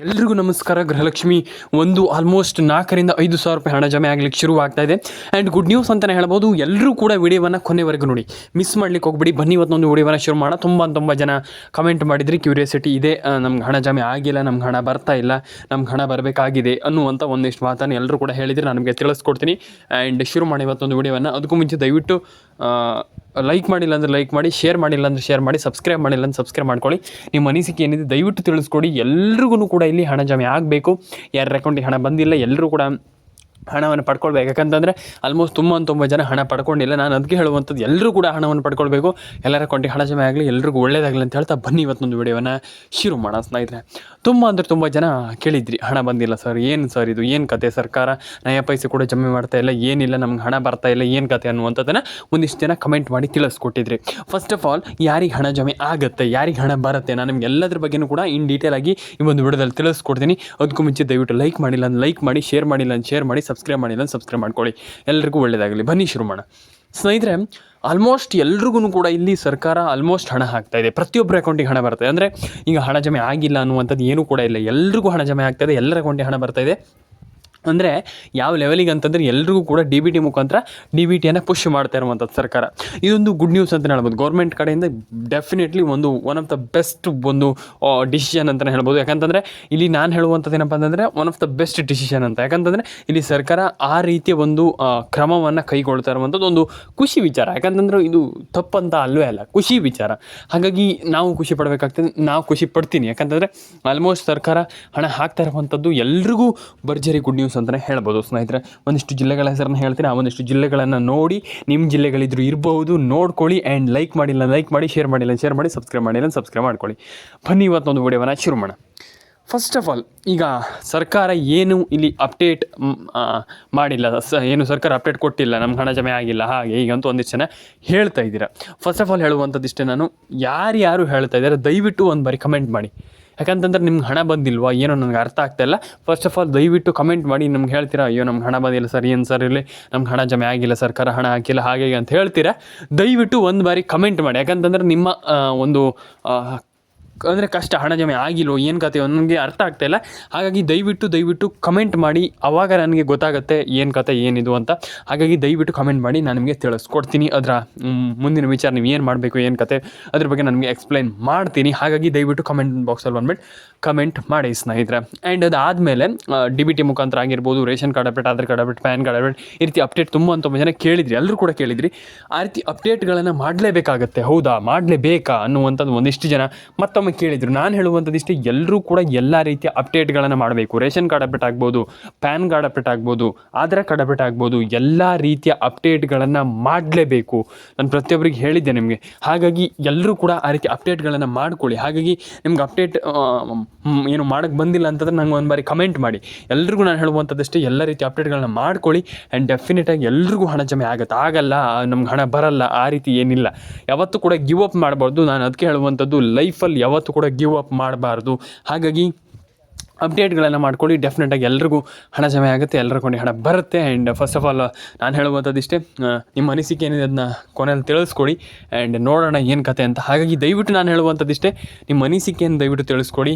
ಎಲ್ರಿಗೂ ನಮಸ್ಕಾರ. ಗೃಹಲಕ್ಷ್ಮಿ ಒಂದು ಆಲ್ಮೋಸ್ಟ್ 4,000-5,000 ಹಣ ಜಮೆ ಆಗ್ಲಿಕ್ಕೆ ಶುರುವಾಗ್ತಾ ಇದೆ. ಆ್ಯಂಡ್ ಗುಡ್ ನ್ಯೂಸ್ ಅಂತಲೇ ಹೇಳ್ಬೋದು. ಎಲ್ಲರೂ ಕೂಡ ವಿಡಿಯೋವನ್ನು ಕೊನೆವರೆಗೂ ನೋಡಿ, ಮಿಸ್ ಮಾಡ್ಲಿಕ್ಕೆ ಹೋಗ್ಬಿಡಿ. ಬನ್ನಿ ಇವತ್ತೊಂದು ವಿಡಿಯೋವನ್ನು ಶುರು ಮಾಡೋಣ. ತುಂಬ ಜನ ಕಮೆಂಟ್ ಮಾಡಿದ್ರಿ, ಕ್ಯೂರಿಯಾಸಿಟಿ ಇದೆ, ನಮ್ಗೆ ಹಣ ಜಮೆ ಆಗಿಲ್ಲ, ನಮ್ಗೆ ಹಣ ಬರ್ತಾ ಇಲ್ಲ, ನಮ್ಗೆ ಹಣ ಬರಬೇಕಾಗಿದೆ ಅನ್ನುವಂಥ ಒಂದಿಷ್ಟು ಮಾತನ್ನು ಎಲ್ಲರೂ ಕೂಡ ಹೇಳಿದರೆ ನಾನು ನಿಮಗೆ ತಿಳಿಸ್ಕೊಡ್ತೀನಿ. ಆ್ಯಂಡ್ ಶುರು ಮಾಡಿ ಇವತ್ತೊಂದು ವಿಡಿಯೋವನ್ನು. ಅದಕ್ಕೂ ಮುಂಚೆ ದಯವಿಟ್ಟು ಲೈಕ್ ಮಾಡಿಲ್ಲ ಅಂದರೆ ಲೈಕ್ ಮಾಡಿ, ಶೇರ್ ಮಾಡಿಲ್ಲ ಅಂದರೆ ಶೇರ್ ಮಾಡಿ, ಸಬ್ಸ್ಕ್ರೈಬ್ ಮಾಡಿಲ್ಲ ಅಂದರೆ ಸಬ್ಸ್ಕ್ರೈಬ್ ಮಾಡ್ಕೊಳ್ಳಿ. ನಿಮ್ಮ ಅನಿಸಿಕೆ ಏನಿದೆ ದಯವಿಟ್ಟು ತಿಳಿಸ್ಕೊಡಿ. ಎಲ್ರಿಗೂ ಕೂಡ ಇಲ್ಲಿ ಹಣ ಜಮೆ ಆಗಬೇಕು. ಯಾರ ಅಕೌಂಟಿಗೆ ಹಣ ಬಂದಿಲ್ಲ ಎಲ್ಲರೂ ಕೂಡ ಹಣವನ್ನು ಪಡ್ಕೊಳ್ಬೇಕು. ಯಾಕಂತಂದರೆ ಆಲ್ಮೋಸ್ಟ್ ತುಂಬ ಜನ ಹಣ ಪಡ್ಕೊಂಡಿಲ್ಲ. ನಾನು ಅದಕ್ಕೆ ಹೇಳುವಂಥದ್ದು ಎಲ್ಲರೂ ಕೂಡ ಹಣವನ್ನು ಪಡ್ಕೊಳ್ಬೇಕು. ಎಲ್ಲರ ಅಕೌಂಟಿಗೆ ಹಣ ಜಮೆ ಆಗಲಿ, ಎಲ್ರಿಗೂ ಒಳ್ಳೇದಾಗಲಿ ಅಂತ ಹೇಳ್ತಾ ಬನ್ನಿ ಇವತ್ತೊಂದು ವಿಡಿಯೋವನ್ನು ಶುರು ಮಾಡೋಣ ಸ್ನೇಹಿತರೆ. ತುಂಬ ಜನ ಕೇಳಿದ್ರಿ, ಹಣ ಬಂದಿಲ್ಲ ಸರ್, ಏನು ಸರ್ ಇದು, ಏನು ಕತೆ, ಸರ್ಕಾರ ನಯ ಪೈಸೆ ಕೂಡ ಜಮೆ ಮಾಡ್ತಾ ಇಲ್ಲ, ಏನಿಲ್ಲ, ನಮ್ಗೆ ಹಣ ಬರ್ತಾ ಇಲ್ಲ, ಏನು ಕತೆ ಅನ್ನುವಂಥದ್ದನ್ನು ಒಂದಿಷ್ಟು ಜನ ಕಮೆಂಟ್ ಮಾಡಿ ತಿಳಿಸ್ಕೊಟ್ಟಿದ್ರಿ. ಫಸ್ಟ್ ಆಫ್ ಆಲ್, ಯಾರಿಗೆ ಹಣ ಜಮೆ ಆಗುತ್ತೆ, ಯಾರಿಗೆ ಹಣ ಬರುತ್ತೆ, ನಾನು ನಿಮ್ಗೆ ಎಲ್ಲದ್ರ ಬಗ್ಗೆಯೂ ಕೂಡ ಇನ್ ಡೀಟೇಲ್ ಆಗಿ ಈ ಒಂದು ವಿಡಿಯೋದಲ್ಲಿ ತಿಳಿಸ್ಕೊಡ್ತೀನಿ. ಅದಕ್ಕೂ ಮುಂಚೆ ದಯವಿಟ್ಟು ಲೈಕ್ ಮಾಡಿಲ್ಲ ಅಂದ್ರೆ ಲೈಕ್ ಮಾಡಿ, ಶೇರ್ ಮಾಡಿಲ್ಲ ಅಂದ್ರೆ ಶೇರ್ ಮಾಡಿ, ಸಬ್ಸ್ಕ್ರೈಬ್ ಮಾಡಿಲ್ಲ ಅಂದ್ರೆ ಸಬ್ಸ್ಕ್ರೈಬ್ ಮಾಡ್ಕೊಳ್ಳಿ. ಎಲ್ಲರಿಗೂ ಒಳ್ಳೆಯದಾಗಲಿ. ಬನ್ನಿ ಶುರು ಮಾಡೋಣ ಸ್ನೇಹಿತರೆ. ಆಲ್ಮೋಸ್ಟ್ ಎಲ್ರಿಗೂ ಕೂಡ ಇಲ್ಲಿ ಸರ್ಕಾರ ಆಲ್ಮೋಸ್ಟ್ ಹಣ ಹಾಕ್ತಾ ಇದೆ. ಪ್ರತಿಯೊಬ್ಬರ ಅಕೌಂಟಿಗೆ ಹಣ ಬರ್ತದೆ. ಅಂದರೆ ಈಗ ಹಣ ಜಮೆ ಆಗಿಲ್ಲ ಅನ್ನುವಂಥದ್ದು ಏನೂ ಕೂಡ ಇಲ್ಲ, ಎಲ್ರಿಗೂ ಹಣ ಜಮೆ ಆಗ್ತಾಯಿದೆ, ಎಲ್ಲರ ಅಕೌಂಟಿಗೆ ಹಣ ಬರ್ತಾಯಿದೆ. ಅಂದರೆ ಯಾವ ಲೆವೆಲಿಗೆ ಅಂತಂದರೆ ಎಲ್ರಿಗೂ ಕೂಡ ಡಿ ಬಿ ಟಿ ಮುಖಾಂತರ ಡಿ ಬಿ ಟಿಯನ್ನು ಪುಷ್ ಮಾಡ್ತಾ ಇರುವಂಥದ್ದು ಸರ್ಕಾರ. ಇದೊಂದು ಗುಡ್ ನ್ಯೂಸ್ ಅಂತಲೇ ಹೇಳ್ಬೋದು. ಗೌರ್ಮೆಂಟ್ ಕಡೆಯಿಂದ definitely one of the best ಒಂದು ಡಿಸಿಷನ್ ಅಂತಲೇ ಹೇಳ್ಬೋದು. ಯಾಕಂತಂದರೆ ಇಲ್ಲಿ ನಾನು ಹೇಳುವಂಥದ್ದು ಏನಪ್ಪ ಅಂತಂದರೆ one of the best decision ಅಂತ. ಯಾಕಂತಂದರೆ ಇಲ್ಲಿ ಸರ್ಕಾರ ಆ ರೀತಿಯ ಒಂದು ಕ್ರಮವನ್ನು ಕೈಗೊಳ್ತಾ ಇರುವಂಥದ್ದು ಒಂದು ಖುಷಿ ವಿಚಾರ. ಯಾಕಂತಂದರೆ ಇದು ತಪ್ಪಂತ ಅಲ್ಲವೇ ಅಲ್ಲ, ಖುಷಿ ವಿಚಾರ. ಹಾಗಾಗಿ ನಾವು ಖುಷಿ ಪಡಬೇಕಾಗ್ತದೆ, ನಾವು ಖುಷಿ ಪಡ್ತೀನಿ. ಯಾಕಂತಂದರೆ ಆಲ್ಮೋಸ್ಟ್ ಸರ್ಕಾರ ಹಣ ಹಾಕ್ತಾ ಇರುವಂಥದ್ದು ಎಲ್ರಿಗೂ ಭರ್ಜರಿ ಗುಡ್ ನ್ಯೂಸ್ ಅಂತಲೇ ಹೇಳ್ಬೋದು ಸ್ನೇಹಿತರೆ. ಒಂದಿಷ್ಟು ಜಿಲ್ಲೆಗಳ ಹೆಸರನ್ನು ಹೇಳ್ತೀನಿ. ಆ ಒಂದಿಷ್ಟು ಜಿಲ್ಲೆಗಳನ್ನು ನೋಡಿ, ನಿಮ್ಮ ಜಿಲ್ಲೆಗಳಿದ್ರು ಇರ್ಬೋದು, ನೋಡ್ಕೊಳ್ಳಿ. ಆ್ಯಂಡ್ ಲೈಕ್ ಮಾಡಿಲ್ಲ ಲೈಕ್ ಮಾಡಿ, ಶೇರ್ ಮಾಡಿಲ್ಲ ಶೇರ್ ಮಾಡಿ, ಸಬ್ಸ್ಕ್ರೈಬ್ ಮಾಡಿಲ್ಲ ಸಬ್ಸ್ಕ್ರೈಬ್ ಮಾಡ್ಕೊಳ್ಳಿ. ಬನ್ನಿ ಇವತ್ತೊಂದು ವಿಡಿಯೋವನ್ನು ಶುರು ಮಾಡೋಣ. ಫಸ್ಟ್ ಆಫ್ ಆಲ್, ಈಗ ಸರ್ಕಾರ ಏನು ಇಲ್ಲಿ ಅಪ್ಡೇಟ್ ಮಾಡಿಲ್ಲ, ಏನು ಸರ್ಕಾರ ಅಪ್ಡೇಟ್ ಕೊಟ್ಟಿಲ್ಲ, ನಮ್ಗೆ ಹಣ ಜಮೆ ಆಗಿಲ್ಲ ಹಾಗೆ ಈಗಂತೂ ಒಂದಿಷ್ಟು ಜನ ಹೇಳ್ತಾ ಇದ್ದೀರಾ. ಫಸ್ಟ್ ಆಫ್ ಆಲ್ ಹೇಳುವಂಥದ್ದು ಇಷ್ಟೇ, ನಾನು ಯಾರು ಹೇಳ್ತಾ ಇದ್ದಾರೆ ದಯವಿಟ್ಟು ಒಂದು ಬಾರಿ ಕಮೆಂಟ್ ಮಾಡಿ. ಯಾಕಂತಂದ್ರೆ ನಿಮ್ಗೆ ಹಣ ಬಂದಿಲ್ವಾ ಏನೋ ನನಗೆ ಅರ್ಥ ಆಗ್ತಾಯಿಲ್ಲ. ಫಸ್ಟ್ ಆಫ್ ಆಲ್ ದಯವಿಟ್ಟು ಕಮೆಂಟ್ ಮಾಡಿ. ನಮ್ಗೆ ಹೇಳ್ತೀರಾ, ಅಯ್ಯೋ ನಮ್ಗೆ ಹಣ ಬಂದಿಲ್ಲ ಸರ್, ಏನು ಸರ್ ಇಲ್ಲಿ ನಮ್ಗೆ ಹಣ ಜಮೆ ಆಗಿಲ್ಲ, ಸರ್ಕಾರ ಹಣ ಹಾಕಿಲ್ಲ ಹಾಗೆ ಅಂತ ಹೇಳ್ತೀರಾ. ದಯವಿಟ್ಟು ಒಂದು ಬಾರಿ ಕಮೆಂಟ್ ಮಾಡಿ. ಯಾಕಂತಂದ್ರೆ ನಿಮ್ಮ ಒಂದು ಅಂದರೆ ಕಷ್ಟ, ಹಣ ಜಮೆ ಆಗಿಲ್ಲೋ ಏನು ಕತೆ ನನಗೆ ಅರ್ಥ ಆಗ್ತಾಯಿಲ್ಲ. ಹಾಗಾಗಿ ದಯವಿಟ್ಟು ಕಮೆಂಟ್ ಮಾಡಿ. ಆವಾಗ ನನಗೆ ಗೊತ್ತಾಗುತ್ತೆ ಏನು ಕತೆ ಏನಿದು ಅಂತ. ಹಾಗಾಗಿ ದಯವಿಟ್ಟು ಕಮೆಂಟ್ ಮಾಡಿ, ನಾನು ನಿಮಗೆ ತಿಳಿಸ್ಕೊಡ್ತೀನಿ. ಅದರ ಮುಂದಿನ ವಿಚಾರ ನೀವು ಏನು ಮಾಡಬೇಕು, ಏನು ಕತೆ ಅದ್ರ ಬಗ್ಗೆ ನನಗೆ ಎಕ್ಸ್ಪ್ಲೈನ್ ಮಾಡ್ತೀನಿ. ಹಾಗಾಗಿ ದಯವಿಟ್ಟು ಕಮೆಂಟ್ ಬಾಕ್ಸಲ್ಲಿ ಬಂದ್ಬಿಟ್ಟು ಕಮೆಂಟ್ ಮಾಡಿ ಸ್ನೇಹಿತರೆ. ಆ್ಯಂಡ್ ಅದಾದಮೇಲೆ ಡಿ ಬಿ ಟಿ ಮುಖಾಂತರ ಆಗಿರ್ಬೋದು, ration card update, Aadhaar card update, PAN card update, ಈ ರೀತಿ ಅಪ್ಡೇಟ್ ತುಂಬ ಜನ ಕೇಳಿದ್ರಿ, ಎಲ್ಲರೂ ಕೂಡ ಕೇಳಿದ್ರಿ. ಆ ರೀತಿ ಅಪ್ಡೇಟ್ಗಳನ್ನು ಮಾಡಲೇಬೇಕಾಗತ್ತೆ, ಹೌದಾ ಮಾಡಲೇಬೇಕಾ ಅನ್ನುವಂಥದ್ದು ಒಂದಿಷ್ಟು ಜನ ಮತ್ತೊಮ್ಮೆ ಕೇಳಿದ್ರು. ನಾನು ಹೇಳುವಂಥದ್ದು ಇಷ್ಟೇ, ಎಲ್ಲರೂ ಕೂಡ ಎಲ್ಲ ರೀತಿಯ ಅಪ್ಡೇಟ್ಗಳನ್ನು ಮಾಡಬೇಕು. ರೇಷನ್ ಕಾರ್ಡ್ ಅಪ್ಡೇಟ್ ಆಗ್ಬೋದು, ಪ್ಯಾನ್ ಕಾರ್ಡ್ ಅಪ್ಡೇಟ್ ಆಗ್ಬೋದು, ಆಧಾರ್ ಕಾರ್ಡ್ ಅಪ್ಡೇಟ್ ಆಗ್ಬೋದು, ಎಲ್ಲ ರೀತಿಯ ಅಪ್ಡೇಟ್ಗಳನ್ನು ಮಾಡಲೇಬೇಕು. ನಾನು ಪ್ರತಿಯೊಬ್ಬರಿಗೆ ಹೇಳಿದ್ದೆ ನಿಮಗೆ. ಹಾಗಾಗಿ ಎಲ್ಲರೂ ಕೂಡ ಆ ರೀತಿ ಅಪ್ಡೇಟ್ಗಳನ್ನು ಮಾಡ್ಕೊಳ್ಳಿ. ಹಾಗಾಗಿ ನಿಮ್ಗೆ ಅಪ್ಡೇಟ್ ಏನು ಮಾಡೋಕ್ಕೆ ಬಂದಿಲ್ಲ ಅಂತಂದ್ರೆ ನಂಗೆ ಒಂದು ಬಾರಿ ಕಮೆಂಟ್ ಮಾಡಿ. ಎಲ್ರಿಗೂ ನಾನು ಹೇಳುವಂಥದ್ದಷ್ಟೇ, ಎಲ್ಲ ರೀತಿ ಅಪ್ಡೇಟ್ಗಳನ್ನ ಮಾಡ್ಕೊಳ್ಳಿ. ಆ್ಯಂಡ್ ಡೆಫಿನೆಟಾಗಿ ಎಲ್ರಿಗೂ ಹಣ ಜಮೆ ಆಗುತ್ತೆ. ಆಗಲ್ಲ ನಮ್ಗೆ ಹಣ ಬರಲ್ಲ ಆ ರೀತಿ ಏನಿಲ್ಲ. ಯಾವತ್ತೂ ಕೂಡ ಗಿವ್ ಅಪ್ ಮಾಡಬಾರ್ದು. ನಾನು ಅದಕ್ಕೆ ಹೇಳುವಂಥದ್ದು, ಲೈಫಲ್ಲಿ ಯಾವತ್ತೂ ಕೂಡ ಗಿವ್ ಅಪ್ ಮಾಡಬಾರ್ದು. ಹಾಗಾಗಿ ಅಪ್ಡೇಟ್ಗಳನ್ನು ಮಾಡ್ಕೊಳ್ಳಿ. ಡೆಫಿನೆಟಾಗಿ ಎಲ್ರಿಗೂ ಹಣ ಜಮೆ ಆಗುತ್ತೆ, ಎಲ್ಲರ ಕೊಂಡು ಹಣ ಬರುತ್ತೆ. ಆ್ಯಂಡ್ ಫಸ್ಟ್ ಆಫ್ ಆಲ್ ನಾನು ಹೇಳುವಂಥದ್ದು ಇಷ್ಟೇ, ನಿಮ್ಮ ಅನಿಸಿಕೆ ಏನಿದೆ ಅದನ್ನ ಕೊನೆಯಲ್ಲಿ ತಿಳಿಸ್ಕೊಡಿ. ಆ್ಯಂಡ್ ನೋಡೋಣ ಏನು ಕತೆ ಅಂತ. ಹಾಗಾಗಿ ದಯವಿಟ್ಟು ನಾನು ಹೇಳುವಂಥದ್ದು ಇಷ್ಟೇ, ನಿಮ್ಮ ಅನಿಸಿಕೆಯನ್ನು ದಯವಿಟ್ಟು ತಿಳಿಸ್ಕೊಡಿ.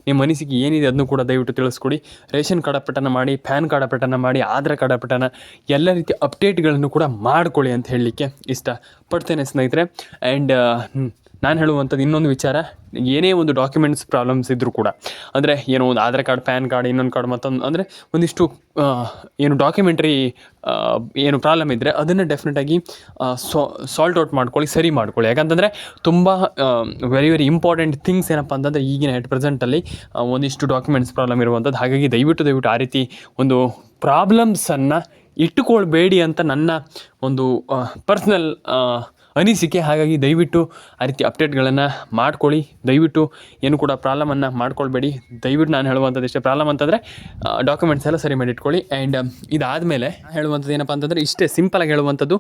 ನಿಮ್ಮ ಅನಿಸಿಕೆ ಏನಿದೆ ಅದನ್ನು ಕೂಡ ದಯವಿಟ್ಟು ತಿಳಿಸ್ಕೊಡಿ. ರೇಷನ್ ಕಾರ್ಡ್ ಅಪ್ಡೇಟನ್ನು ಮಾಡಿ, ಪ್ಯಾನ್ ಕಾರ್ಡ್ ಅಪ್ಡೇಟನ್ನು ಮಾಡಿ, ಆಧಾರ್ ಕಾರ್ಡ್ ಅಪ್ಡೇಟನ್ನು, ಎಲ್ಲ ರೀತಿಯ ಅಪ್ಡೇಟ್ಗಳನ್ನು ಕೂಡ ಮಾಡ್ಕೊಳ್ಳಿ ಅಂತ ಹೇಳಲಿಕ್ಕೆ ಇಷ್ಟಪಡ್ತೇನೆ ಸ್ನೇಹಿತರೆ. ಆ್ಯಂಡ್ ನಾನು ಹೇಳುವಂಥದ್ದು ಇನ್ನೊಂದು ವಿಚಾರ, ಏನೇ ಒಂದು ಡಾಕ್ಯುಮೆಂಟ್ಸ್ ಪ್ರಾಬ್ಲಮ್ಸ್ ಇದ್ದರೂ ಕೂಡ, ಅಂದರೆ ಏನೋ ಒಂದು ಆಧಾರ್ ಕಾರ್ಡ್, ಪ್ಯಾನ್ ಕಾರ್ಡ್, ಇನ್ನೊಂದು ಕಾರ್ಡ್, ಮತ್ತೊಂದು ಅಂದರೆ ಒಂದಿಷ್ಟು ಏನು ಡಾಕ್ಯುಮೆಂಟ್ರಿ ಏನು ಪ್ರಾಬ್ಲಮ್ ಇದ್ದರೆ ಅದನ್ನು ಡೆಫಿನೆಟಾಗಿ ಸಾಲ್ಟ್ ಔಟ್ ಮಾಡ್ಕೊಳ್ಳಿ, ಸರಿ ಮಾಡ್ಕೊಳ್ಳಿ. ಯಾಕಂತಂದರೆ ತುಂಬ ವೆರಿ ಇಂಪಾರ್ಟೆಂಟ್ ಥಿಂಗ್ಸ್ ಏನಪ್ಪ ಅಂತಂದರೆ ಈಗಿನ ಎಟ್ ಪ್ರೆಸೆಂಟಲ್ಲಿ ಒಂದಿಷ್ಟು ಡಾಕ್ಯುಮೆಂಟ್ಸ್ ಪ್ರಾಬ್ಲಮ್ ಇರುವಂಥದ್ದು. ಹಾಗಾಗಿ ದಯವಿಟ್ಟು ಆ ರೀತಿ ಒಂದು ಪ್ರಾಬ್ಲಮ್ಸನ್ನು ಇಟ್ಟುಕೊಳ್ಬೇಡಿ ಅಂತ ನನ್ನ ಒಂದು ಪರ್ಸ್ನಲ್ ಅನಿಸಿಕೆ. ಹಾಗಾಗಿ ದಯವಿಟ್ಟು ಆ ರೀತಿ ಅಪ್ಡೇಟ್ಗಳನ್ನು ಮಾಡ್ಕೊಳ್ಳಿ. ದಯವಿಟ್ಟು ಏನು ಕೂಡ ಪ್ರಾಬ್ಲಮನ್ನು ಮಾಡ್ಕೊಳ್ಬೇಡಿ. ದಯವಿಟ್ಟು ನಾನು ಹೇಳುವಂಥದ್ದು ಇಷ್ಟೇ, ಪ್ರಾಬ್ಲಮ್ ಅಂತಂದರೆ ಡಾಕ್ಯುಮೆಂಟ್ಸ್ ಎಲ್ಲ ಸರಿ ಮಾಡಿ ಇಟ್ಕೊಳ್ಳಿ. ಆ್ಯಂಡ್ ಇದಾದಮೇಲೆ ಹೇಳುವಂಥದ್ದು ಏನಪ್ಪ ಅಂತಂದರೆ ಇಷ್ಟೇ ಸಿಂಪಲಾಗಿ ಹೇಳುವಂಥದ್ದು,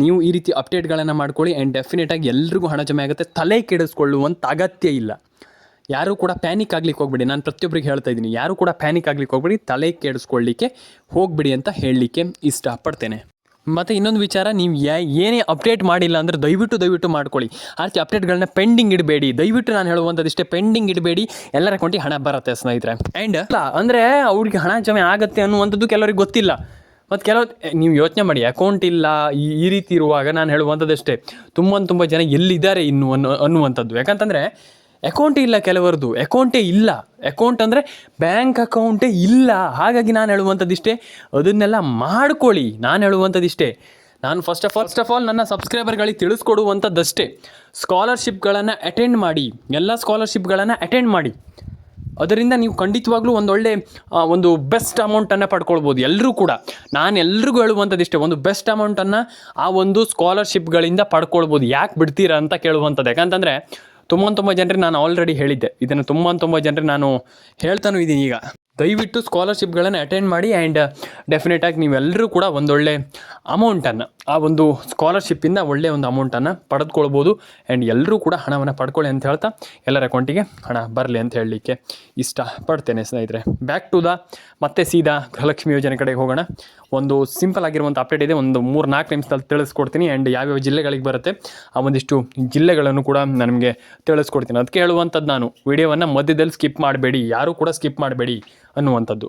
ನೀವು ಈ ರೀತಿ ಅಪ್ಡೇಟ್ಗಳನ್ನು ಮಾಡ್ಕೊಳ್ಳಿ. ಆ್ಯಂಡ್ ಡೆಫಿನೆಟಾಗಿ ಎಲ್ರಿಗೂ ಹಣ ಜಮೆ ಆಗುತ್ತೆ. ತಲೆ ಕೆಡಿಸ್ಕೊಳ್ಳುವಂಥ ಅಗತ್ಯ ಇಲ್ಲ. ಯಾರೂ ಕೂಡ ಪ್ಯಾನಿಕ್ ಆಗ್ಲಿಕ್ಕೆ ಹೋಗ್ಬಿಡಿ. ನಾನು ಪ್ರತಿಯೊಬ್ಬರಿಗೆ ಹೇಳ್ತಾ ಇದ್ದೀನಿ, ಯಾರೂ ಕೂಡ ಪ್ಯಾನಿಕ್ ಆಗ್ಲಿಕ್ಕೆ ಹೋಗ್ಬಿಡಿ, ತಲೆ ಕೆಡಿಸ್ಕೊಳ್ಳಿಕ್ಕೆ ಹೋಗ್ಬಿಡಿ ಅಂತ ಹೇಳಲಿಕ್ಕೆ ಇಷ್ಟಪಡ್ತೇನೆ. ಮತ್ತು ಇನ್ನೊಂದು ವಿಚಾರ, ನೀವು ಏನೇ ಅಪ್ಡೇಟ್ ಮಾಡಿಲ್ಲ ಅಂದರೆ ದಯವಿಟ್ಟು ಮಾಡ್ಕೊಳ್ಳಿ. ಆ ರೀತಿ ಅಪ್ಡೇಟ್ಗಳನ್ನ ಪೆಂಡಿಂಗ್ ಇಡಬೇಡಿ. ದಯವಿಟ್ಟು ನಾನು ಹೇಳುವಂಥದ್ದಿಷ್ಟೇ, ಪೆಂಡಿಂಗ್ ಇಡಬೇಡಿ. ಎಲ್ಲರ ಅಕೌಂಟಿಗೆ ಹಣ ಬರುತ್ತೆ ಸ್ನೇಹಿತರೆ. ಆ್ಯಂಡ್ ಅಲ್ಲ ಅಂದರೆ ಅವ್ರಿಗೆ ಹಣ ಜಮೆ ಆಗುತ್ತೆ ಅನ್ನುವಂಥದ್ದು ಕೆಲವರಿಗೆ ಗೊತ್ತಿಲ್ಲ. ಮತ್ತು ನೀವು ಯೋಚನೆ ಮಾಡಿ, ಅಕೌಂಟ್ ಇಲ್ಲ ಈ ರೀತಿ ಇರುವಾಗ ನಾನು ಹೇಳುವಂಥದ್ದಷ್ಟೇ, ತುಂಬ ಜನ ಎಲ್ಲಿದ್ದಾರೆ ಇನ್ನು ಅನ್ನುವಂಥದ್ದು. ಯಾಕಂತಂದರೆ ಅಕೌಂಟೇ ಇಲ್ಲ ಕೆಲವರದು, ಅಕೌಂಟೇ ಇಲ್ಲ. ಅಕೌಂಟ್ ಅಂದರೆ ಬ್ಯಾಂಕ್ ಅಕೌಂಟೇ ಇಲ್ಲ. ಹಾಗಾಗಿ ನಾನು ಹೇಳುವಂಥದ್ದಿಷ್ಟೇ, ಅದನ್ನೆಲ್ಲ ಮಾಡ್ಕೊಳ್ಳಿ. ನಾನು ಹೇಳುವಂಥದ್ದಿಷ್ಟೇ, ನಾನು ಫಸ್ಟ್ ಆಫ್ ಆಲ್ ನನ್ನ ಸಬ್ಸ್ಕ್ರೈಬರ್ಗಳಿಗೆ ತಿಳಿಸ್ಕೊಡುವಂಥದ್ದಷ್ಟೇ, ಸ್ಕಾಲರ್ಶಿಪ್ಗಳನ್ನು ಅಟೆಂಡ್ ಮಾಡಿ, ಎಲ್ಲ ಸ್ಕಾಲರ್ಶಿಪ್ಗಳನ್ನು ಅಟೆಂಡ್ ಮಾಡಿ. ಅದರಿಂದ ನೀವು ಖಂಡಿತವಾಗ್ಲೂ ಒಂದು ಬೆಸ್ಟ್ ಅಮೌಂಟನ್ನು ಪಡ್ಕೊಳ್ಬೋದು ಎಲ್ಲರೂ ಕೂಡ. ನಾನು ಎಲ್ರಿಗೂ ಹೇಳುವಂಥದ್ದಿಷ್ಟೇ, ಒಂದು ಬೆಸ್ಟ್ ಅಮೌಂಟನ್ನು ಆ ಒಂದು ಸ್ಕಾಲರ್ಶಿಪ್ಗಳಿಂದ ಪಡ್ಕೊಳ್ಬೋದು. ಯಾಕೆ ಬಿಡ್ತೀರಾ ಅಂತ ಕೇಳುವಂಥದ್ದು. ಯಾಕಂತಂದರೆ ತುಂಬ ಜನರಿಗೆ ನಾನು ಆಲ್ರೆಡಿ ಹೇಳಿದ್ದೆ, ಇದನ್ನು ತುಂಬ ಜನರಿಗೆ ನಾನು ಹೇಳ್ತಾನೂ ಇದ್ದೀನಿ. ಈಗ ದಯವಿಟ್ಟು ಸ್ಕಾಲರ್ಶಿಪ್ಗಳನ್ನು ಅಟೆಂಡ್ ಮಾಡಿ. ಆ್ಯಂಡ್ ಡೆಫಿನೆಟಾಗಿ ನೀವೆಲ್ಲರೂ ಕೂಡ ಒಂದೊಳ್ಳೆ ಅಮೌಂಟನ್ನು, ಆ ಒಂದು ಸ್ಕಾಲರ್ಶಿಪ್ಪಿಂದ ಒಳ್ಳೆಯ ಒಂದು ಅಮೌಂಟನ್ನು ಪಡೆದುಕೊಳ್ಬೋದು. ಆ್ಯಂಡ್ ಎಲ್ಲರೂ ಕೂಡ ಹಣವನ್ನು ಪಡ್ಕೊಳ್ಳಿ ಅಂತ ಹೇಳ್ತಾ, ಎಲ್ಲರ ಅಕೌಂಟಿಗೆ ಹಣ ಬರಲಿ ಅಂತ ಹೇಳಲಿಕ್ಕೆ ಇಷ್ಟಪಡ್ತೇನೆ ಸ್ನೇಹಿತರೆ. ಬ್ಯಾಕ್ ಟು ಮತ್ತೆ ಸೀದಾ ಗೃಹಲಕ್ಷ್ಮಿ ಯೋಜನೆ ಕಡೆಗೆ ಹೋಗೋಣ. ಒಂದು ಸಿಂಪಲ್ ಆಗಿರುವಂಥ ಅಪ್ಡೇಟ್ ಇದೆ, ಒಂದು 3-4 ನಿಮಿಷದಲ್ಲಿ ತಿಳಿಸ್ಕೊಡ್ತೀನಿ. ಆ್ಯಂಡ್ ಯಾವ್ಯಾವ ಜಿಲ್ಲೆಗಳಿಗೆ ಬರುತ್ತೆ ಆ ಒಂದಿಷ್ಟು ಜಿಲ್ಲೆಗಳನ್ನು ಕೂಡ ನಾನು ನಿಮಗೆ ತಿಳಿಸ್ಕೊಡ್ತೀನಿ. ಅದಕ್ಕೆ ಹೇಳುವಂಥದ್ದು, ನಾನು ವಿಡಿಯೋವನ್ನು ಮಧ್ಯದಲ್ಲಿ ಸ್ಕಿಪ್ ಮಾಡಬೇಡಿ, ಯಾರೂ ಕೂಡ ಸ್ಕಿಪ್ ಮಾಡಬೇಡಿ ಅನ್ನುವಂಥದ್ದು.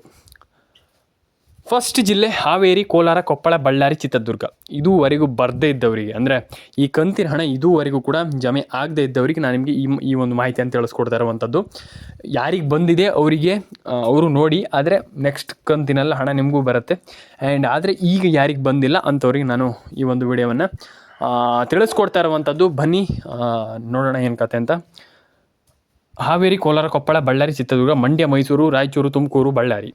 ಫಸ್ಟ್ ಜಿಲ್ಲೆ ಹಾವೇರಿ, ಕೋಲಾರ, ಕೊಪ್ಪಳ, ಬಳ್ಳಾರಿ, ಚಿತ್ರದುರ್ಗ. ಇದುವರೆಗೂ ಬರದೇ ಇದ್ದವರಿಗೆ, ಅಂದರೆ ಈ ಕಂತಿನ ಹಣ ಇದುವರೆಗೂ ಕೂಡ ಜಮೆ ಆಗದೇ ಇದ್ದವರಿಗೆ ನಾನು ನಿಮಗೆ ಈ ಒಂದು ಮಾಹಿತಿಯನ್ನು ತಿಳಿಸ್ಕೊಡ್ತಾ ಇರುವಂಥದ್ದು. ಯಾರಿಗೆ ಬಂದಿದೆ ಅವರಿಗೆ ಅವರು ನೋಡಿ, ಆದರೆ ನೆಕ್ಸ್ಟ್ ಕಂತಿನೆಲ್ಲ ಹಣ ನಿಮಗೂ ಬರುತ್ತೆ. ಆ್ಯಂಡ್ ಆದರೆ ಈಗ ಯಾರಿಗೆ ಬಂದಿಲ್ಲ ಅಂಥವ್ರಿಗೆ ನಾನು ಈ ಒಂದು ವಿಡಿಯೋವನ್ನು ತಿಳಿಸ್ಕೊಡ್ತಾ ಇರುವಂಥದ್ದು. ಬನ್ನಿ ನೋಡೋಣ ಏನು ಕತೆ ಅಂತ. ಹಾವೇರಿ, ಕೋಲಾರ, ಕೊಪ್ಪಳ, ಬಳ್ಳಾರಿ, ಚಿತ್ರದುರ್ಗ, ಮಂಡ್ಯ, ಮೈಸೂರು, ರಾಯಚೂರು, ತುಮಕೂರು, ಬಳ್ಳಾರಿ,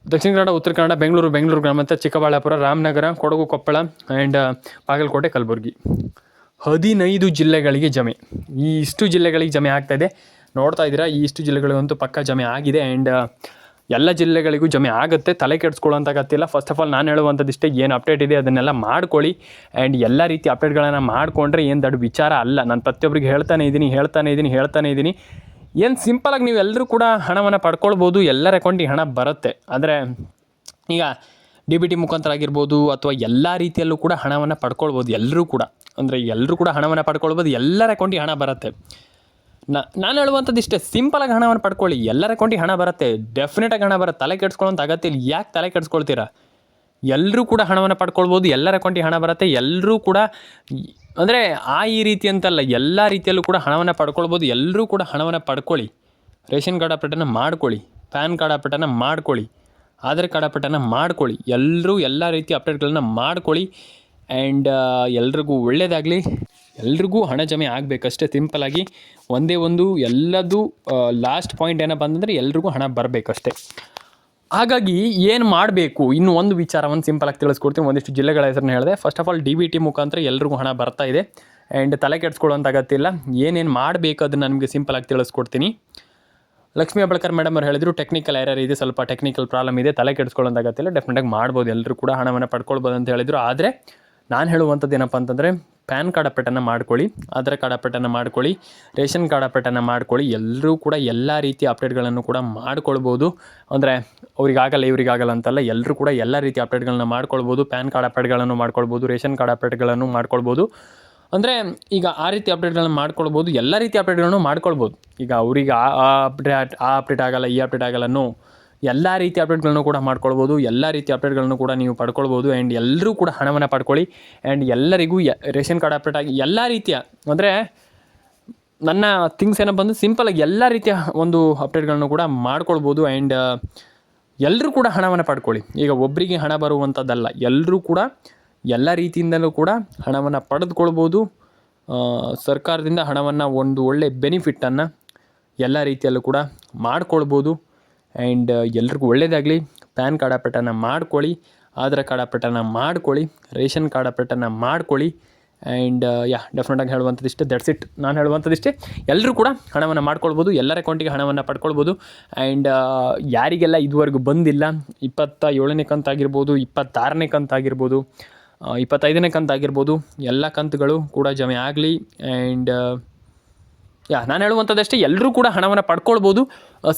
ದಕ್ಷಿಣ ಕನ್ನಡ, ಉತ್ತರ ಕನ್ನಡ, ಬೆಂಗಳೂರು ಗ್ರಾಮಾಂತರ, ಚಿಕ್ಕಬಳ್ಳಾಪುರ, ರಾಮನಗರ, ಕೊಡಗು, ಕೊಪ್ಪಳ ಆ್ಯಂಡ್ ಬಾಗಲಕೋಟೆ, ಕಲಬುರಗಿ. 15 ಜಿಲ್ಲೆಗಳಿಗೆ ಜಮೆ. ಇಷ್ಟು ಜಿಲ್ಲೆಗಳಿಗೆ ಜಮೆ ಆಗ್ತಾಯಿದೆ, ನೋಡ್ತಾ ಇದ್ದೀರಾ. ಇಷ್ಟು ಜಿಲ್ಲೆಗಳಿಗಂತೂ ಪಕ್ಕ ಜಮೆ ಆಗಿದೆ. ಆ್ಯಂಡ್ ಎಲ್ಲ ಜಿಲ್ಲೆಗಳಿಗೂ ಜಮೆ ಆಗುತ್ತೆ, ತಲೆ ಕೆಡಿಸ್ಕೊಳ್ಳೋಂತಾಗತ್ತಿಲ್ಲ. ಫಸ್ಟ್ ಆಫ್ ಆಲ್ ನಾನು ಹೇಳುವಂಥದ್ದಿಷ್ಟೇ, ಏನು ಅಪ್ಡೇಟ್ ಇದೆ ಅದನ್ನೆಲ್ಲ ಮಾಡ್ಕೊಳ್ಳಿ. ಆ್ಯಂಡ್ ಎಲ್ಲ ರೀತಿ ಅಪ್ಡೇಟ್ಗಳನ್ನು ಮಾಡಿಕೊಂಡ್ರೆ ಏನು ದೊಡ್ಡ ವಿಚಾರ ಅಲ್ಲ. ನಾನು ಪ್ರತಿಯೊಬ್ಬರಿಗೆ ಹೇಳ್ತಾನೆ ಇದ್ದೀನಿ. ಏನು ಸಿಂಪಲಾಗಿ ನೀವು ಎಲ್ಲರೂ ಕೂಡ ಹಣವನ್ನು ಪಡ್ಕೊಳ್ಬೋದು, ಎಲ್ಲರ ಅಕೌಂಟಿಗೆ ಹಣ ಬರುತ್ತೆ. ಆದರೆ ಈಗ DBT ಮುಖಾಂತರ ಆಗಿರ್ಬೋದು, ಅಥವಾ ಎಲ್ಲ ರೀತಿಯಲ್ಲೂ ಕೂಡ ಹಣವನ್ನು ಪಡ್ಕೊಳ್ಬೋದು. ಎಲ್ಲರೂ ಕೂಡ ಹಣವನ್ನು ಪಡ್ಕೊಳ್ಬೋದು, ಎಲ್ಲರ ಅಕೌಂಟಿಗೆ ಹಣ ಬರುತ್ತೆ. ನಾನು ಹೇಳುವಂಥದ್ದು ಇಷ್ಟೇ, ಸಿಂಪಲಾಗಿ ಹಣವನ್ನು ಪಡ್ಕೊಳ್ಳಿ, ಎಲ್ಲರ ಅಕೌಂಟಿಗೆ ಹಣ ಬರುತ್ತೆ, ಡೆಫಿನೆಟಾಗಿ ಹಣ ಬರುತ್ತೆ. ತಲೆ ಕೆಡಿಸ್ಕೊಳ್ಳೋಂಥ ಅಗತ್ಯ ಇಲ್ಲ. ಯಾಕೆ ತಲೆ ಕೆಡಿಸ್ಕೊಳ್ತೀರಾ? ಎಲ್ಲರೂ ಕೂಡ ಹಣವನ್ನು ಪಡ್ಕೊಳ್ಬೋದು, ಎಲ್ಲರ ಅಕೌಂಟಿಗೆ ಹಣ ಬರುತ್ತೆ. ಎಲ್ಲರೂ ಕೂಡ ಅಂದರೆ ಈ ರೀತಿ ಅಂತಲ್ಲ, ಎಲ್ಲ ರೀತಿಯಲ್ಲೂ ಕೂಡ ಹಣವನ್ನು ಪಡ್ಕೊಳ್ಬೋದು. ಎಲ್ಲರೂ ಕೂಡ ಹಣವನ್ನು ಪಡ್ಕೊಳ್ಳಿ. ರೇಷನ್ ಕಾರ್ಡ್ ಅಪ್ಡೇಟನ್ನು ಮಾಡ್ಕೊಳ್ಳಿ, ಪ್ಯಾನ್ ಕಾರ್ಡ್ ಅಪ್ಡೇಟನ್ನು ಮಾಡ್ಕೊಳ್ಳಿ, ಆಧಾರ್ ಕಾರ್ಡ್ ಅಪ್ಡೇಟನ್ನು ಮಾಡ್ಕೊಳ್ಳಿ. ಎಲ್ಲರೂ ಎಲ್ಲ ರೀತಿಯ ಅಪ್ಡೇಟ್ಗಳನ್ನ ಮಾಡ್ಕೊಳ್ಳಿ. ಆ್ಯಂಡ್ ಎಲ್ರಿಗೂ ಒಳ್ಳೆಯದಾಗಲಿ. ಎಲ್ರಿಗೂ ಹಣ ಜಮೆ ಆಗಬೇಕಷ್ಟೇ, ಸಿಂಪಲಾಗಿ. ಒಂದೇ ಒಂದು ಎಲ್ಲದು ಲಾಸ್ಟ್ ಪಾಯಿಂಟ್ ಏನಪ್ಪ ಅಂತಂದರೆ, ಎಲ್ರಿಗೂ ಹಣ ಬರಬೇಕಷ್ಟೇ. ಹಾಗಾಗಿ ಏನು ಮಾಡಬೇಕು, ಇನ್ನೂ ಒಂದು ವಿಚಾರವನ್ನು ಸಿಂಪಲಾಗಿ ತಿಳಿಸ್ಕೊಡ್ತೀನಿ. ಒಂದಿಷ್ಟು ಜಿಲ್ಲೆಗಳ ಹೆಸರನ್ನ ಹೇಳಿದೆ. ಫಸ್ಟ್ ಆಫ್ ಆಲ್ DBT ಮುಖಾಂತರ ಎಲ್ರಿಗೂ ಹಣ ಬರ್ತಾ ಇದೆ. ಆ್ಯಂಡ್ ತಲೆ ಕೆಡಿಸ್ಕೊಳ್ಳೋಂಥ ಅಗತ್ಯ ಇಲ್ಲ. ಏನೇನು ಮಾಡಬೇಕು ಅದನ್ನು ನನಗೆ ಸಿಂಪಲಾಗಿ ತಿಳಿಸ್ಕೊಡ್ತೀನಿ. ಲಕ್ಷ್ಮೀ ಹೆಬ್ಬಾಳ್ಕರ್ ಮೇಡಮ್ ಅವ್ರು ಹೇಳಿದ್ರು, ಟೆಕ್ನಿಕಲ್ ಎರರ್ ಇದೆ, ಸ್ವಲ್ಪ ಟೆಕ್ನಿಕಲ್ ಪ್ರಾಬ್ಲಮ್ ಇದೆ, ತಲೆ ಕೆಡಿಸ್ಕೊಳ್ಳೋಂಥ ಅಗತ್ಯ ಇಲ್ಲ, ಡೆಫಿನೆಟಾಗಿ ಮಾಡ್ಬೋದು, ಎಲ್ಲರೂ ಕೂಡ ಹಣವನ್ನು ಪಡ್ಕೊಳ್ಬೋದು ಅಂತ ಹೇಳಿದರು. ಆದರೆ ನಾನು ಹೇಳುವಂಥದ್ದು ಏನಪ್ಪ ಅಂತಂದರೆ, ಪ್ಯಾನ್ ಕಾರ್ಡ್ ಅಪ್ಡೇಟನ್ನು ಮಾಡ್ಕೊಳ್ಳಿ, ಆಧಾರ್ ಕಾರ್ಡ್ ಅಪ್ಡೇಟನ್ನು ಮಾಡ್ಕೊಳ್ಳಿ, ರೇಷನ್ ಕಾರ್ಡ್ ಅಪ್ಡೇಟನ್ನು ಮಾಡ್ಕೊಳ್ಳಿ. ಎಲ್ಲರೂ ಕೂಡ ಎಲ್ಲ ರೀತಿಯ ಅಪ್ಡೇಟ್ಗಳನ್ನು ಕೂಡ ಮಾಡ್ಕೊಳ್ಬೋದು. ಅಂದರೆ ಅವರಿಗಾಗಲ್ಲ ಇವರಿಗಾಗಲ್ಲ ಅಂತಲ್ಲ, ಎಲ್ಲರೂ ಕೂಡ ಎಲ್ಲ ರೀತಿಯ ಅಪ್ಡೇಟ್ಗಳನ್ನ ಮಾಡ್ಕೊಳ್ಬೋದು. ಪ್ಯಾನ್ ಕಾರ್ಡ್ ಅಪ್ಡೇಟ್ಗಳನ್ನು ಮಾಡ್ಕೊಳ್ಬೋದು, ರೇಷನ್ ಕಾರ್ಡ್ ಅಪ್ಡೇಟ್ಗಳನ್ನು ಮಾಡ್ಕೊಳ್ಬೋದು. ಅಂದರೆ ಈಗ ಆ ರೀತಿ ಅಪ್ಡೇಟ್ಗಳನ್ನ ಮಾಡ್ಕೊಳ್ಬೋದು, ಎಲ್ಲ ರೀತಿಯ ಅಪ್ಡೇಟ್ಗಳನ್ನು ಮಾಡ್ಕೊಳ್ಬೋದು. ಈಗ ಅವರಿಗೆ ಆ ಅಪ್ಡೇಟ್ ಆಗಲ್ಲ, ಈ ಅಪ್ಡೇಟ್ ಆಗಲ್ಲ, ಎಲ್ಲ ರೀತಿಯ ಅಪ್ಡೇಟ್ಗಳನ್ನು ಕೂಡ ಮಾಡ್ಕೊಳ್ಬೋದು. ಎಲ್ಲ ರೀತಿಯ ಅಪ್ಡೇಟ್ಗಳನ್ನು ಕೂಡ ನೀವು ಪಡ್ಕೊಳ್ಬೋದು. ಆ್ಯಂಡ್ ಎಲ್ಲರೂ ಕೂಡ ಹಣವನ್ನು ಪಡ್ಕೊಳ್ಳಿ. ಆ್ಯಂಡ್ ಎಲ್ಲರಿಗೂ ರೇಷನ್ ಕಾರ್ಡ್ ಅಪ್ಡೇಟ್ ಆಗಿ ಎಲ್ಲ ರೀತಿಯ, ಅಂದರೆ ನನ್ನ ಥಿಂಗ್ಸ್ ಏನಪ್ಪ ಅಂದರೆ, ಸಿಂಪಲಾಗಿ ಎಲ್ಲ ರೀತಿಯ ಒಂದು ಅಪ್ಡೇಟ್ಗಳನ್ನು ಕೂಡ ಮಾಡ್ಕೊಳ್ಬೋದು. ಆ್ಯಂಡ್ ಎಲ್ಲರೂ ಕೂಡ ಹಣವನ್ನು ಪಡ್ಕೊಳ್ಳಿ. ಈಗ ಒಬ್ಬರಿಗೆ ಹಣ ಬರುವಂಥದ್ದಲ್ಲ, ಎಲ್ಲರೂ ಕೂಡ ಎಲ್ಲ ರೀತಿಯಿಂದಲೂ ಕೂಡ ಹಣವನ್ನು ಪಡೆದುಕೊಳ್ಬೋದು. ಸರ್ಕಾರದಿಂದ ಹಣವನ್ನು ಒಂದು ಒಳ್ಳೆಯ ಬೆನಿಫಿಟ್ಟನ್ನು ಎಲ್ಲ ರೀತಿಯಲ್ಲೂ ಕೂಡ ಮಾಡ್ಕೊಳ್ಬೋದು. ಆ್ಯಂಡ್ ಎಲ್ರಿಗೂ ಒಳ್ಳೆಯದಾಗಲಿ. ಪ್ಯಾನ್ ಕಾರ್ಡ್ ಅಪ್ಡೇಟನ್ನು ಮಾಡ್ಕೊಳ್ಳಿ, ಆಧಾರ್ ಕಾರ್ಡ್ ಅಪ್ಡೇಟನ್ನು ಮಾಡ್ಕೊಳ್ಳಿ, ರೇಷನ್ ಕಾರ್ಡ್ ಅಪ್ಡೇಟನ್ನು ಮಾಡ್ಕೊಳ್ಳಿ. ಆ್ಯಂಡ್ ಡೆಫಿನೆಟಾಗಿ ಹೇಳುವಂಥದ್ದಿಷ್ಟೇ, ದಟ್ಸ್ ಇಟ್. ನಾನು ಹೇಳುವಂಥದ್ದಿಷ್ಟೇ, ಎಲ್ಲರೂ ಕೂಡ ಹಣವನ್ನು ಮಾಡ್ಕೊಳ್ಬೋದು, ಎಲ್ಲರ ಅಕೌಂಟಿಗೆ ಹಣವನ್ನು ಪಡ್ಕೊಳ್ಬೋದು. ಆ್ಯಂಡ್ ಯಾರಿಗೆಲ್ಲ ಇದುವರೆಗೂ ಬಂದಿಲ್ಲ, 27ನೇ ಕಂತಾಗಿರ್ಬೋದು, 26ನೇ ಕಂತಾಗಿರ್ಬೋದು, 25ನೇ ಕಂತಾಗಿರ್ಬೋದು, ಎಲ್ಲ ಕಂತುಗಳು ಕೂಡ ಜಮೆ ಆಗಲಿ. ಆ್ಯಂಡ್ ನಾನು ಹೇಳುವಂಥದ್ದಷ್ಟೇ, ಎಲ್ಲರೂ ಕೂಡ ಹಣವನ್ನು ಪಡ್ಕೊಳ್ಬೋದು.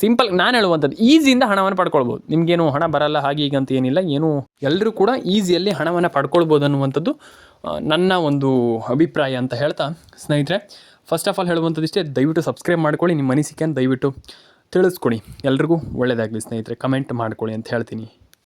ಸಿಂಪಲ್ ನಾನು ಹೇಳುವಂಥದ್ದು ಈಸಿಯಿಂದ ಹಣವನ್ನು ಪಡ್ಕೊಳ್ಬೋದು. ನಿಮಗೇನು ಹಣ ಬರಲ್ಲ ಹಾಗೆ ಹೀಗೆ ಅಂತ ಏನಿಲ್ಲ. ಎಲ್ಲರೂ ಕೂಡ ಈಸಿಯಲ್ಲಿ ಹಣವನ್ನು ಪಡ್ಕೊಳ್ಬೋದು ಅನ್ನುವಂಥದ್ದು ನನ್ನ ಒಂದು ಅಭಿಪ್ರಾಯ ಅಂತ ಹೇಳ್ತಾ, ಸ್ನೇಹಿತರೆ ಫಸ್ಟ್ ಆಫ್ ಆಲ್ ಹೇಳುವಂಥದ್ದಿಷ್ಟೇ, ದಯವಿಟ್ಟು ಸಬ್ಸ್ಕ್ರೈಬ್ ಮಾಡ್ಕೊಳ್ಳಿ. ನಿಮ್ಮ ಅನಿಸಿಕೆಯನ್ನು ದಯವಿಟ್ಟು ತಿಳಿಸ್ಕೊಡಿ. ಎಲ್ರಿಗೂ ಒಳ್ಳೆಯದಾಗಲಿ ಸ್ನೇಹಿತರೆ. ಕಮೆಂಟ್ ಮಾಡ್ಕೊಳ್ಳಿ ಅಂತ ಹೇಳ್ತೀನಿ.